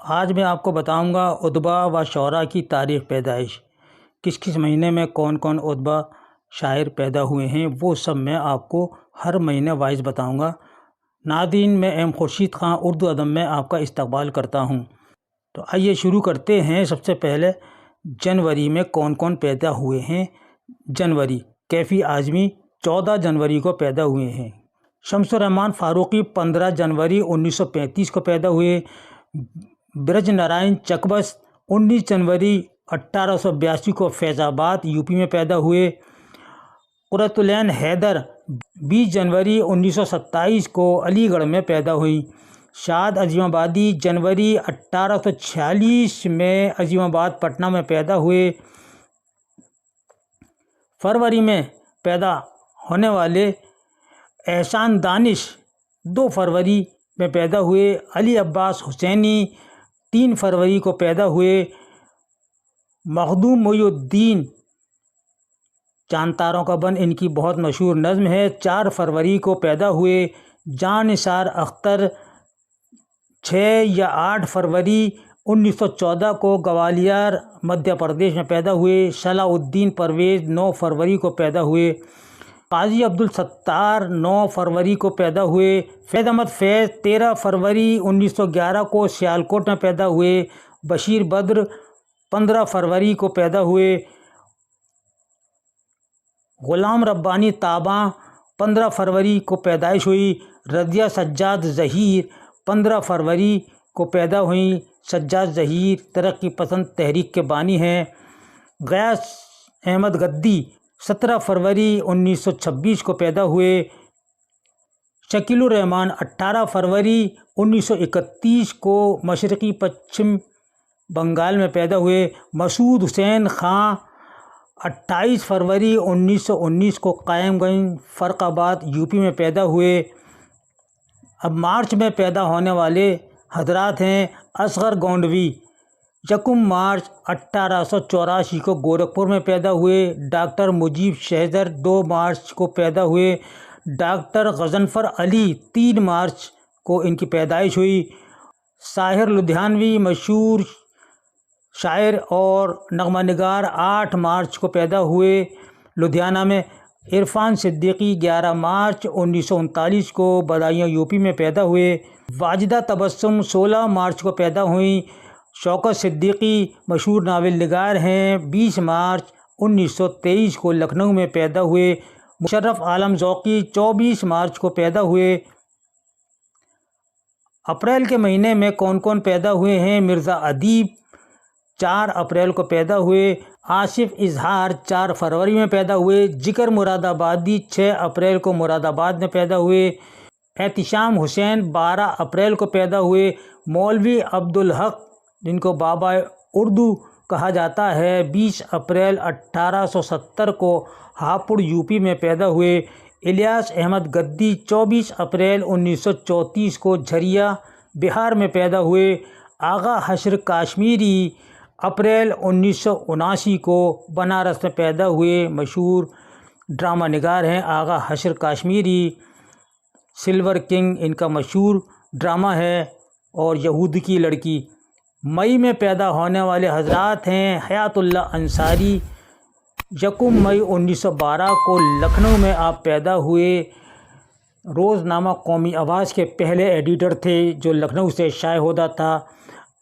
آج میں آپ کو بتاؤں گا ادبا و شعراء کی تاریخ پیدائش، کس کس مہینے میں کون کون ادبا شاعر پیدا ہوئے ہیں، وہ سب میں آپ کو ہر مہینے وائز بتاؤں گا۔ ناظرین، میں ایم خورشید خان اردو ادب میں آپ کا استقبال کرتا ہوں۔ تو آئیے شروع کرتے ہیں۔ سب سے پہلے جنوری میں کون کون پیدا ہوئے ہیں۔ جنوری، کیفی اعظمی 14 جنوری کو پیدا ہوئے ہیں۔ شمس الرحمن فاروقی 15 جنوری 1935 کو پیدا ہوئے۔ برج نارائن چکبس 19 جنوری 1882 کو فیض آباد یوپی میں پیدا ہوئے۔ قرۃ العین حیدر 20 جنوری 1927 کو علی گڑھ میں پیدا ہوئی۔ شاد عظیم آبادی جنوری 1846 میں عظیم آباد پٹنہ میں پیدا ہوئے۔ فروری میں پیدا ہونے والے احسان دانش 2 فروری میں پیدا ہوئے۔ علی عباس حسینی 3 فروری کو پیدا ہوئے۔ مخدوم محی الدین چاند تاروں کا بن ان کی بہت مشہور نظم ہے، 4 فروری کو پیدا ہوئے۔ جان نثار اختر 6 یا 8 فروری 1914 کو گوالیار مدھیہ پردیش میں پیدا ہوئے۔ صلاح الدین پرویز 9 فروری کو پیدا ہوئے۔ قاضی عبدالستار 9 فروری کو پیدا ہوئے۔ فیض احمد فیض 13 فروری 1911 کو سیالکوٹ میں پیدا ہوئے۔ بشیر بدر 15 فروری کو پیدا ہوئے۔ غلام ربانی تاباں 15 فروری کو پیدائش ہوئی۔ رضیہ سجاد ظہیر 15 فروری کو پیدا ہوئیں۔ سجاد ظہیر ترقی پسند تحریک کے بانی ہیں۔ غیاث احمد گدی 17 فروری 1926 کو پیدا ہوئے۔ شکیل الرحمان 18 فروری 1931 کو مشرقی پچھم بنگال میں پیدا ہوئے۔ مسعود حسین خان 28 فروری 1919 کو قائم گنج فرق آباد یوپی میں پیدا ہوئے۔ اب مارچ میں پیدا ہونے والے حضرات ہیں۔ اصغر گونڈوی 1 مارچ 1884 کو گورکھپور میں پیدا ہوئے۔ ڈاکٹر مجیب شہزر 2 مارچ کو پیدا ہوئے۔ ڈاکٹر غضنفر علی 3 مارچ کو ان کی پیدائش ہوئی۔ ساحر لدھیانوی مشہور شاعر اور نغمہ نگار 8 مارچ کو پیدا ہوئے لدھیانہ میں۔ عرفان صدیقی 11 مارچ 1939 کو بدایوں یوپی میں پیدا ہوئے۔ واجدہ تبسم 16 مارچ کو پیدا ہوئیں۔ شوکت صدیقی مشہور ناول نگار ہیں، 20 مارچ 1923 کو لکھنؤ میں پیدا ہوئے۔ مشرف عالم ذوقی 24 مارچ کو پیدا ہوئے۔ اپریل کے مہینے میں کون کون پیدا ہوئے ہیں۔ مرزا ادیب 4 اپریل کو پیدا ہوئے۔ آصف اظہار 4 فروری میں پیدا ہوئے۔ جگر مراد آبادی 6 اپریل کو مراد آباد میں پیدا ہوئے۔ احتشام حسین 12 اپریل کو پیدا ہوئے۔ مولوی عبدالحق جن کو بابا اردو کہا جاتا ہے 20 اپریل 1870 کو ہاپوڑ یوپی میں پیدا ہوئے۔ الیاس احمد گدی 24 اپریل 1934 کو جھریا بہار میں پیدا ہوئے۔ آغا حشر کاشمیری اپریل 1979 کو بنارس میں پیدا ہوئے، مشہور ڈرامہ نگار ہیں آغا حشر کاشمیری۔ سلور کنگ ان کا مشہور ڈرامہ ہے، اور یہود کی لڑکی۔ مئی میں پیدا ہونے والے حضرات ہیں۔ حیات اللہ انصاری 1 مئی 1912 کو لکھنؤ میں آپ پیدا ہوئے۔ روزنامہ قومی آواز کے پہلے ایڈیٹر تھے جو لکھنؤ سے شائع ہوتا تھا۔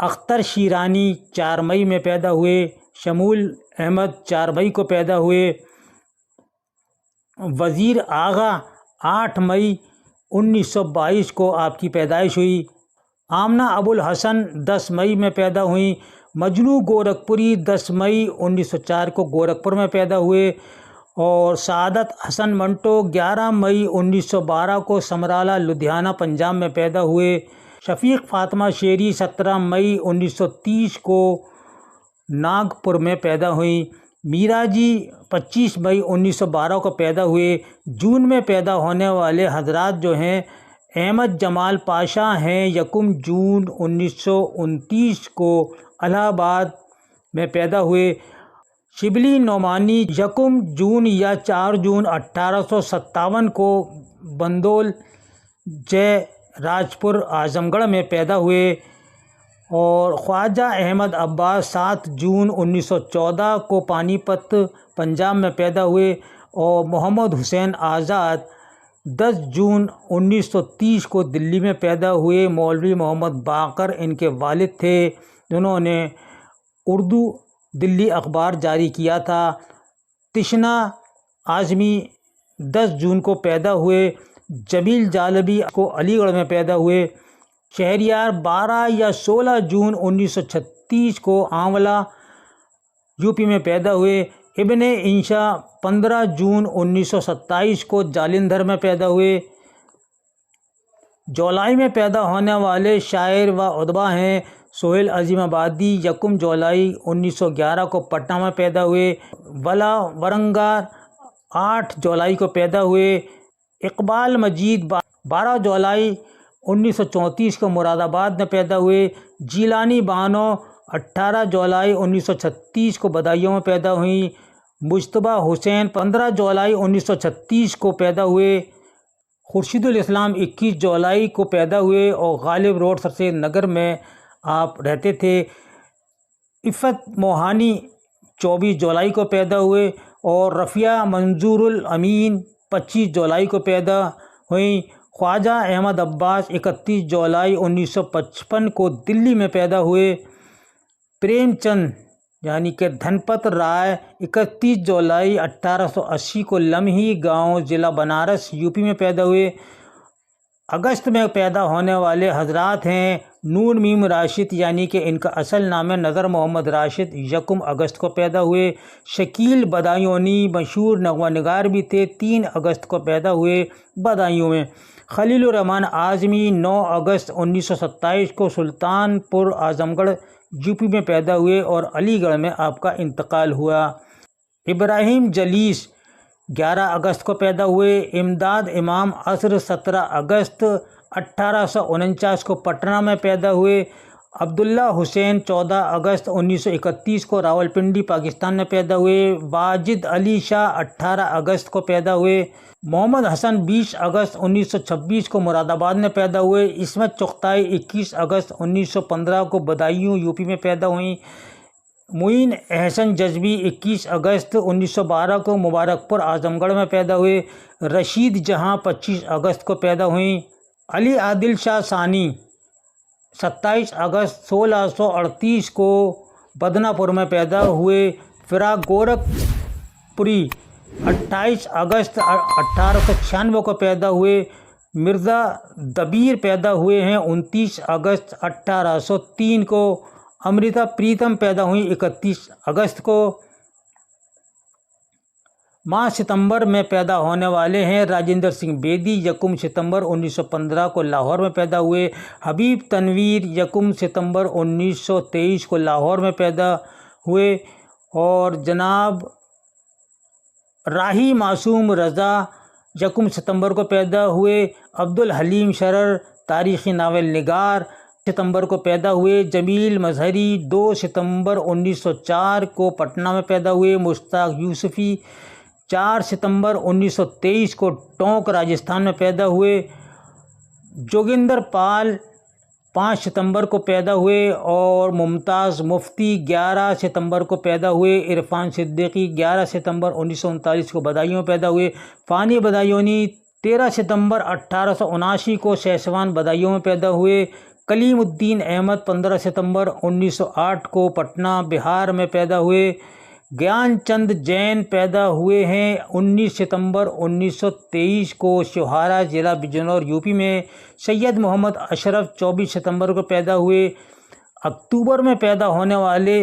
اختر شیرانی 4 مئی میں پیدا ہوئے۔ شمول احمد 4 مئی کو پیدا ہوئے۔ وزیر آغا 8 مئی 1922 کو آپ کی پیدائش ہوئی۔ آمنہ ابوالحسن 10 مئی میں پیدا ہوئیں۔ مجنو گورکھپوری 10 مئی 1904 کو گورکھپور میں پیدا ہوئے۔ اور سعادت حسن منٹو 11 مئی 1912 کو سمرالہ لدھیانہ پنجاب میں پیدا ہوئے۔ شفیق فاطمہ شیری 17 مئی 1930 کو ناگپور میں پیدا ہوئیں۔ میرا جی 25 مئی 1912 کو پیدا ہوئے۔ جون میں پیدا ہونے والے حضرات جو ہیں، احمد جمال پاشا ہیں 1 جون 1929 کو الہ آباد میں پیدا ہوئے۔ شبلی نعمانی 1 جون یا 4 جون 1857 کو بندول جے راجپور اعظم گڑھ میں پیدا ہوئے۔ اور خواجہ احمد عباس 7 جون 1914 کو پانی پت پنجاب میں پیدا ہوئے، اور محمد حسین آزاد 10 جون 1930 کو دلی میں پیدا ہوئے۔ مولوی محمد باقر ان کے والد تھے، جنہوں نے اردو دلی اخبار جاری کیا تھا۔ تشنا اعظمی 10 جون کو پیدا ہوئے۔ جمیل جالبی کو علی گڑھ میں پیدا ہوئے۔ شہریار 12 یا 16 جون 1936 کو آنولہ یو پی میں پیدا ہوئے۔ ابن انشا 15 جون 1927 کو جالندھر میں پیدا ہوئے۔ جولائی میں پیدا ہونے والے شاعر و ادبا ہیں سہیل عظیم آبادی 1 جولائی 1911 کو پٹنہ میں پیدا ہوئے۔ ولا ورنگار 8 جولائی کو پیدا ہوئے۔ اقبال مجید 12 جولائی 1934 کو مراد آباد میں پیدا ہوئے۔ جیلانی بانو 18 جولائی 1936 کو بدایوں میں پیدا ہوئیں۔ مجتبیٰ حسین 15 جولائی 1936 کو پیدا ہوئے۔ خورشید الاسلام 21 جولائی کو پیدا ہوئے اور غالب روڈ سرسید نگر میں آپ رہتے تھے۔ عفت موہانی 24 جولائی کو پیدا ہوئے اور رفیہ منظور الامین 25 جولائی کو پیدا ہوئیں۔ خواجہ احمد عباس 31 جولائی 1955 کو دلی میں پیدا ہوئے۔ پریم چند یعنی کہ دھنپت رائے 31 جولائی 1880 کو لمحی گاؤں ضلع بنارس یو پی میں پیدا ہوئے۔ اگست میں پیدا ہونے والے حضرات ہیں نون میم راشد یعنی کہ ان کا اصل نام ہے نظر محمد راشد، 1 اگست کو پیدا ہوئے۔ شکیل بدایونی مشہور نغمہ نگار بھی تھے، 3 اگست کو پیدا ہوئے بدایوں میں۔ خلیل الرحمن اعظمی 9 اگست 1927 کو سلطان پور اعظم گڑھ یو پی میں پیدا ہوئے اور علی گڑھ میں آپ کا انتقال ہوا۔ ابراہیم جلیس 11 اگست کو پیدا ہوئے۔ امداد امام عصر 17 اگست 1849 کو پٹنہ میں پیدا ہوئے۔ عبداللہ حسین 14 اگست 1931 کو راولپنڈی پاکستان میں پیدا ہوئے۔ واجد علی شاہ 18 اگست کو پیدا ہوئے۔ محمد حسن 20 اگست 1926 کو مراد آباد میں پیدا ہوئے۔ عصمت چغتائی 21 اگست 1915 کو بدایوں یو پی میں پیدا ہوئیں۔ معین احسن جذبی 21 اگست 1912 کو مبارک پور اعظم گڑھ میں پیدا ہوئے۔ رشید جہاں 25 اگست کو پیدا ہوئیں۔ علی عادل شاہ ثانی 27 اگست 1638 کو بدنہ پور میں پیدا ہوئے۔ فراق گورکھ پوری 28 اگست 1896 کو پیدا ہوئے۔ مرزا دبیر پیدا ہوئے ہیں 29 اگست 1803 کو۔ امرتا پریتم پیدا ہوئیں 31 اگست کو۔ ماہ ستمبر میں پیدا ہونے والے ہیں راجندر سنگھ بیدی، 1 ستمبر 1915 کو لاہور میں پیدا ہوئے۔ حبیب تنویر 1 ستمبر 1923 کو لاہور میں پیدا ہوئے، اور جناب راہی معصوم رضا 1 ستمبر کو پیدا ہوئے۔ عبدالحلیم شرر تاریخی ناول نگار ستمبر کو پیدا ہوئے۔ جمیل مظہری 2 ستمبر 1904 کو پٹنہ میں پیدا ہوئے۔ مشتاق یوسفی 4 ستمبر 1923 کو ٹونک راجستھان میں پیدا ہوئے۔ جوگندر پال 5 ستمبر کو پیدا ہوئے، اور ممتاز مفتی 11 ستمبر کو پیدا ہوئے۔ عرفان صدیقی 11 ستمبر 1939 کو بدایوں میں پیدا ہوئے۔ فانی بدایونی 13 ستمبر 1879 کو سیسوان بدایوں میں پیدا ہوئے۔ کلیم الدین احمد 15 ستمبر 1908 کو پٹنہ بہار میں پیدا ہوئے۔ گیان چند جین پیدا ہوئے ہیں 19 ستمبر 1923 کو شوہارہ ضلع بجنور یو پی میں۔ سید محمد اشرف 24 ستمبر کو پیدا ہوئے۔ اکتوبر میں پیدا ہونے والے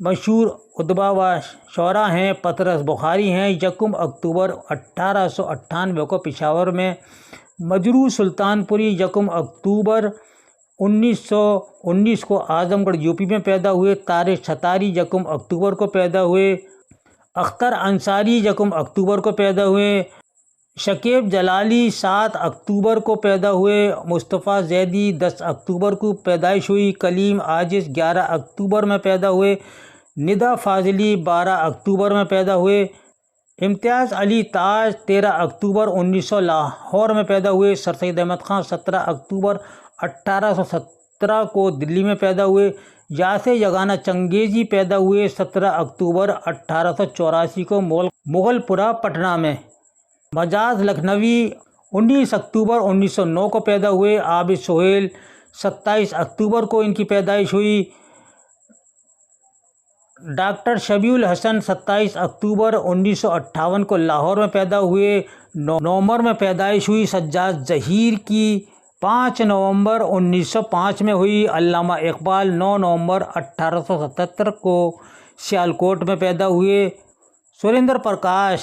مشہور ادبا و شعراء ہیں پطرس بخاری ہیں، 1 اکتوبر 1898 کو پشاور میں۔ مجروح سلطان پوری 1 اکتوبر 1919 کو اعظم گڑھ یو پی میں پیدا ہوئے۔ طارق چھتاری 1 اکتوبر کو پیدا ہوئے۔ اختر انصاری 1 اکتوبر کو پیدا ہوئے۔ شکیب جلالی 7 اکتوبر کو پیدا ہوئے۔ مصطفیٰ زیدی 10 اکتوبر کو پیدائش ہوئی۔ کلیم عاجز 11 اکتوبر میں پیدا ہوئے۔ ندا فاضلی 12 اکتوبر میں پیدا ہوئے۔ امتیاز علی تاج 13 اکتوبر 1900 لاہور میں پیدا ہوئے۔ سر سید احمد خان 17 اکتوبر 1870 17 کو دلی میں پیدا ہوئے۔ یاسر یگانہ چنگیزی پیدا ہوئے 17 اکتوبر 1884 کو مغل پورہ پٹنہ میں۔ مجاز لکھنوی 19 اکتوبر 1909 کو پیدا ہوئے۔ عابد سہیل 27 اکتوبر کو ان کی پیدائش ہوئی۔ ڈاکٹر شبیع الحسن 27 اکتوبر 1958 کو لاہور میں پیدا ہوئے۔ نومبر میں پیدائش ہوئی سجاد ظہیر کی 5 نومبر 1905 میں ہوئی۔ علامہ اقبال 9 نومبر 1877 کو سیالکوٹ میں پیدا ہوئے۔ سریندر پرکاش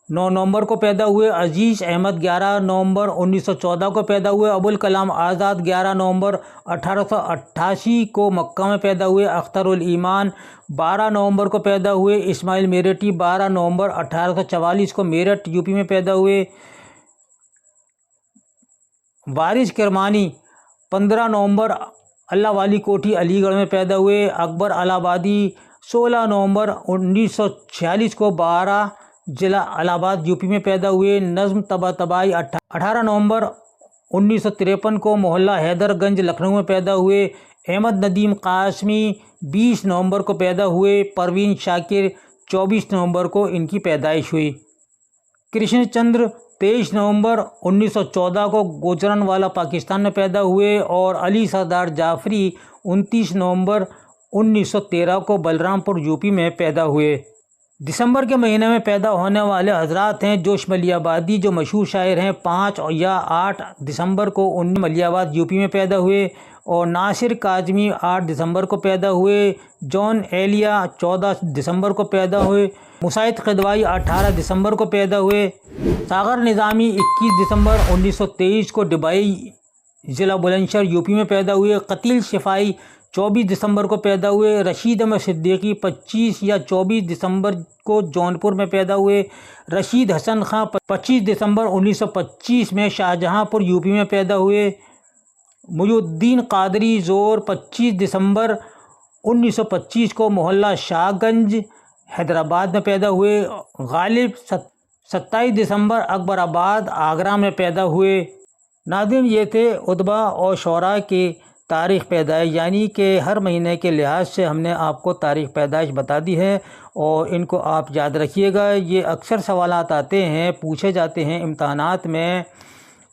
9 نومبر کو پیدا ہوئے۔ عزیز احمد 11 نومبر 1914 کو پیدا ہوئے۔ ابوالکلام آزاد 11 نومبر 1888 کو مکہ میں پیدا ہوئے۔ اختر الایمان 12 نومبر کو پیدا ہوئے۔ اسماعیل میرٹھی 12 نومبر 1844 کو میرٹھ یو پی میں پیدا ہوئے۔ وارث کرمانی 15 نومبر اللہ والی کوٹھی علی گڑھ میں پیدا ہوئے۔ اکبر الہ آبادی 16 نومبر 1946 کو بارہ ضلع الہ آباد یو پی میں پیدا ہوئے۔ نظم طباطبائی 18 نومبر 1953 کو محلہ حیدر گنج لکھنؤ میں پیدا ہوئے۔ احمد ندیم قاسمی 20 نومبر کو پیدا ہوئے۔ پروین شاکر 24 نومبر کو ان کی پیدائش ہوئی۔ کرشن چندر 23 نومبر 1914 کو گوجرانوالا پاکستان میں پیدا ہوئے۔ اور علی سردار جعفری 29 نومبر 1913 کو بلرام پور یو پی میں پیدا ہوئے۔ دسمبر کے مہینے میں پیدا ہونے والے حضرات ہیں جوش ملی آبادی جو مشہور شاعر ہیں 5 یا 8 دسمبر کو ملی آباد یو پی میں پیدا ہوئے۔ اور ناصر کاظمی 8 دسمبر کو پیدا ہوئے۔ جون ایلیا 14 دسمبر کو پیدا ہوئے۔ مساعد قدوائی 18 دسمبر کو پیدا ہوئے۔ ساغر نظامی 21 دسمبر 1923 کو ڈبئی ضلع بلند شہر یو پی میں پیدا ہوئے۔ قتیل شفائی 24 دسمبر کو پیدا ہوئے۔ رشید احمد صدیقی 25 یا 24 دسمبر کو جونپور میں پیدا ہوئے۔ رشید حسن خان 25 دسمبر 1925 میں شاہجہاں پور یو پی میں پیدا ہوئے۔ محی الدین قادری زور 25 دسمبر 1925 کو محلہ شاہ گنج حیدرآباد میں پیدا ہوئے۔ غالب 27 دسمبر اکبر آباد آگرہ میں پیدا ہوئے۔ ناظرین، یہ تھے ادبا اور شعراء کی تاریخ پیدائش، یعنی کہ ہر مہینے کے لحاظ سے ہم نے آپ کو تاریخ پیدائش بتا دی ہے، اور ان کو آپ یاد رکھیے گا۔ یہ اکثر سوالات آتے ہیں، پوچھے جاتے ہیں امتحانات میں،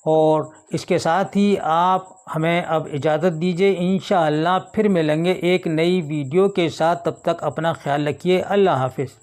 اور اس کے ساتھ ہی آپ ہمیں اب اجازت دیجیے۔ انشاءاللہ پھر ملیں گے ایک نئی ویڈیو کے ساتھ، تب تک اپنا خیال رکھیے۔ اللہ حافظ۔